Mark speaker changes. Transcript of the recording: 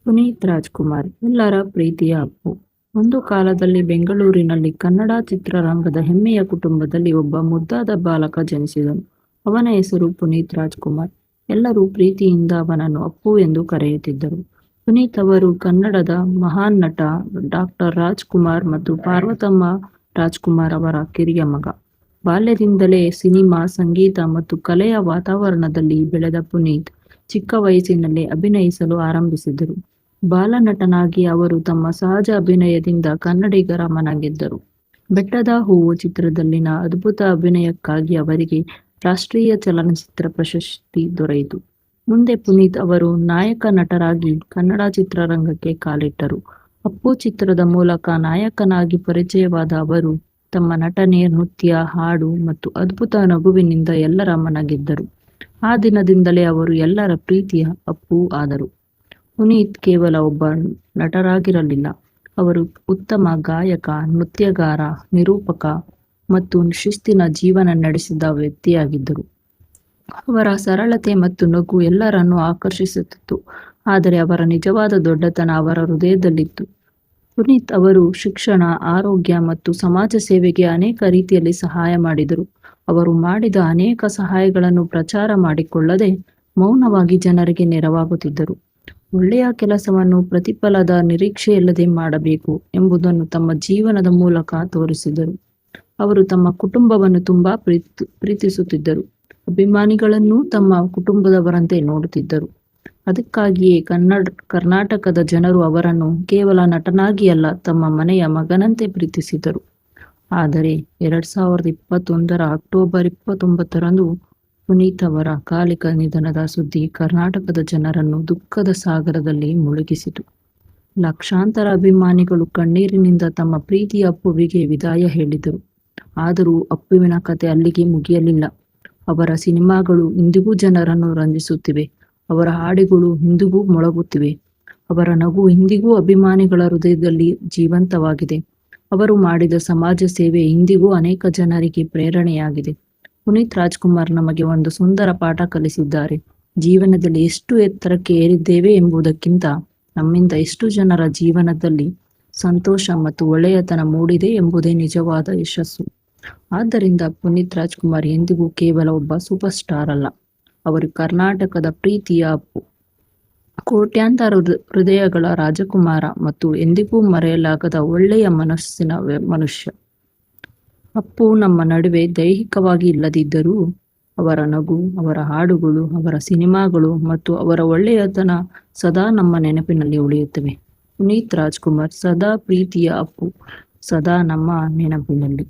Speaker 1: ಪುನೀತ್ ರಾಜ್ಕುಮಾರ್ ಎಲ್ಲರ ಪ್ರೀತಿಯ ಅಪ್ಪು. ಒಂದು ಕಾಲದಲ್ಲಿ ಬೆಂಗಳೂರಿನಲ್ಲಿ ಕನ್ನಡ ಚಿತ್ರರಂಗದ ಹೆಮ್ಮೆಯ ಕುಟುಂಬದಲ್ಲಿ ಒಬ್ಬ ಮುದ್ದಾದ ಬಾಲಕ ಜನಿಸಿದನು. ಅವನ ಹೆಸರು ಪುನೀತ್ ರಾಜ್ಕುಮಾರ್. ಎಲ್ಲರೂ ಪ್ರೀತಿಯಿಂದ ಅವನನ್ನು ಅಪ್ಪು ಎಂದು ಕರೆಯುತ್ತಿದ್ದರು. ಪುನೀತ್ ಅವರು ಕನ್ನಡದ ಮಹಾನ್ ನಟ ಡಾಕ್ಟರ್ ರಾಜ್ಕುಮಾರ್ ಮತ್ತು ಪಾರ್ವತಮ್ಮ ರಾಜ್ಕುಮಾರ್ ಅವರ ಕಿರಿಯ ಮಗ. ಬಾಲ್ಯದಿಂದಲೇ ಸಿನಿಮಾ, ಸಂಗೀತ ಮತ್ತು ಕಲೆಯ ವಾತಾವರಣದಲ್ಲಿ ಬೆಳೆದ ಪುನೀತ್ ಚಿಕ್ಕ ವಯಸ್ಸಿನಲ್ಲೇ ಅಭಿನಯಿಸಲು ಆರಂಭಿಸಿದರು. ಬಾಲನಟನಾಗಿ ಅವರು ತಮ್ಮ ಸಹಜ ಅಭಿನಯದಿಂದ ಕನ್ನಡಿಗರ ಮನ ಗೆದ್ದರು. ಬೆಟ್ಟದ ಹೂವು ಚಿತ್ರದಲ್ಲಿನ ಅದ್ಭುತ ಅಭಿನಯಕ್ಕಾಗಿ ಅವರಿಗೆ ರಾಷ್ಟ್ರೀಯ ಚಲನಚಿತ್ರ ಪ್ರಶಸ್ತಿ ದೊರೆಯಿತು. ಮುಂದೆ ಪುನೀತ್ ಅವರು ನಾಯಕ ನಟರಾಗಿ ಕನ್ನಡ ಚಿತ್ರರಂಗಕ್ಕೆ ಕಾಲಿಟ್ಟರು. ಅಪ್ಪು ಚಿತ್ರದ ಮೂಲಕ ನಾಯಕನಾಗಿ ಪರಿಚಯವಾದ ಅವರು ತಮ್ಮ ನಟನೆ, ನೃತ್ಯ, ಹಾಡು ಮತ್ತು ಅದ್ಭುತ ನಗುವಿನಿಂದ ಎಲ್ಲರ ಮನ ಗೆದ್ದರು. ಆ ದಿನದಿಂದಲೇ ಅವರು ಎಲ್ಲರ ಪ್ರೀತಿಯ ಅಪ್ಪು ಆದರು. ಪುನೀತ್ ಕೇವಲ ಒಬ್ಬ ನಟರಾಗಿರಲಿಲ್ಲ, ಅವರು ಉತ್ತಮ ಗಾಯಕ, ನೃತ್ಯಗಾರ, ನಿರೂಪಕ ಮತ್ತು ಶಿಸ್ತಿನ ಜೀವನ ನಡೆಸಿದ ವ್ಯಕ್ತಿಯಾಗಿದ್ದರು. ಅವರ ಸರಳತೆ ಮತ್ತು ನಗು ಎಲ್ಲರನ್ನೂ ಆಕರ್ಷಿಸುತ್ತಿತ್ತು, ಆದರೆ ಅವರ ನಿಜವಾದ ದೊಡ್ಡತನ ಅವರ ಹೃದಯದಲ್ಲಿತ್ತು. ಪುನೀತ್ ಅವರು ಶಿಕ್ಷಣ, ಆರೋಗ್ಯ ಮತ್ತು ಸಮಾಜ ಸೇವೆಗೆ ಅನೇಕ ರೀತಿಯಲ್ಲಿ ಸಹಾಯ ಮಾಡಿದರು. ಅವರು ಮಾಡಿದ ಅನೇಕ ಸಹಾಯಗಳನ್ನು ಪ್ರಚಾರ ಮಾಡಿಕೊಳ್ಳದೆ ಮೌನವಾಗಿ ಜನರಿಗೆ ನೆರವಾಗುತ್ತಿದ್ದರು. ಒಳ್ಳೆಯ ಕೆಲಸವನ್ನು ಪ್ರತಿಫಲದ ನಿರೀಕ್ಷೆಯಿಲ್ಲದೆ ಮಾಡಬೇಕು ಎಂಬುದನ್ನು ತಮ್ಮ ಜೀವನದ ಮೂಲಕ ತೋರಿಸಿದರು. ಅವರು ತಮ್ಮ ಕುಟುಂಬವನ್ನು ತುಂಬಾ ಪ್ರೀತಿಸುತ್ತಿದ್ದರು. ಅಭಿಮಾನಿಗಳನ್ನೂ ತಮ್ಮ ಕುಟುಂಬದವರಂತೆ ನೋಡುತ್ತಿದ್ದರು. ಅದಕ್ಕಾಗಿಯೇ ಕರ್ನಾಟಕದ ಜನರು ಅವರನ್ನು ಕೇವಲ ನಟನಾಗಿ ಅಲ್ಲ, ತಮ್ಮ ಮನೆಯ ಮಗನಂತೆ ಪ್ರೀತಿಸಿದರು. ಆದರೆ 2021 ಅಕ್ಟೋಬರ್ 29ರಂದು ಪುನೀತ್ ಅವರ ಅಕಾಲಿಕ ನಿಧನದ ಸುದ್ದಿ ಕರ್ನಾಟಕದ ಜನರನ್ನು ದುಃಖದ ಸಾಗರದಲ್ಲಿ ಮುಳುಗಿಸಿತು. ಲಕ್ಷಾಂತರ ಅಭಿಮಾನಿಗಳು ಕಣ್ಣೀರಿನಿಂದ ತಮ್ಮ ಪ್ರೀತಿಯ ಅಪ್ಪುವಿಗೆ ವಿದಾಯ ಹೇಳಿದರು. ಆದರೂ ಅಪ್ಪುವಿನ ಕತೆ ಅಲ್ಲಿಗೆ ಮುಗಿಯಲಿಲ್ಲ. ಅವರ ಸಿನಿಮಾಗಳು ಇಂದಿಗೂ ಜನರನ್ನು ರಂಜಿಸುತ್ತಿವೆ. ಅವರ ಹಾಡುಗಳು ಇಂದಿಗೂ ಮೊಳಗುತ್ತಿವೆ. ಅವರ ನಗು ಇಂದಿಗೂ ಅಭಿಮಾನಿಗಳ ಹೃದಯದಲ್ಲಿ ಜೀವಂತವಾಗಿದೆ. ಅವರು ಮಾಡಿದ ಸಮಾಜ ಸೇವೆ ಇಂದಿಗೂ ಅನೇಕ ಜನರಿಗೆ ಪ್ರೇರಣೆಯಾಗಿದೆ. ಪುನೀತ್ ರಾಜ್ಕುಮಾರ್ ನಮಗೆ ಒಂದು ಸುಂದರ ಪಾಠ ಕಲಿಸಿದ್ದಾರೆ. ಜೀವನದಲ್ಲಿ ಎಷ್ಟು ಎತ್ತರಕ್ಕೆ ಏರಿದ್ದೇವೆ ಎಂಬುದಕ್ಕಿಂತ ನಮ್ಮಿಂದ ಎಷ್ಟು ಜನರ ಜೀವನದಲ್ಲಿ ಸಂತೋಷ ಮತ್ತು ಒಳ್ಳೆಯತನ ಮೂಡಿದೆ ಎಂಬುದೇ ನಿಜವಾದ ಯಶಸ್ಸು. ಆದ್ದರಿಂದ ಪುನೀತ್ ರಾಜ್ಕುಮಾರ್ ಎಂದಿಗೂ ಕೇವಲ ಒಬ್ಬ ಸೂಪರ್ ಸ್ಟಾರ್ ಅಲ್ಲ, ಅವರು ಕರ್ನಾಟಕದ ಪ್ರೀತಿಯ ಅಪ್ಪು, ಕೋಟ್ಯಾಂತರ ಹೃದಯಗಳ ರಾಜಕುಮಾರ ಮತ್ತು ಎಂದಿಗೂ ಮರೆಯಲಾಗದ ಒಳ್ಳೆಯ ಮನಸ್ಸಿನ ಮನುಷ್ಯ. ಅಪ್ಪು ನಮ್ಮ ನಡುವೆ ದೈಹಿಕವಾಗಿ ಇಲ್ಲದಿದ್ದರೂ ಅವರ ನಗು, ಅವರ ಹಾಡುಗಳು, ಅವರ ಸಿನಿಮಾಗಳು ಮತ್ತು ಅವರ ಒಳ್ಳೆಯತನ ಸದಾ ನಮ್ಮ ನೆನಪಿನಲ್ಲಿ ಉಳಿಯುತ್ತವೆ. ಪುನೀತ್ ರಾಜ್ಕುಮಾರ್ ಸದಾ ಪ್ರೀತಿಯ ಅಪ್ಪು, ಸದಾ ನಮ್ಮ ನೆನಪಿನಲ್ಲಿ.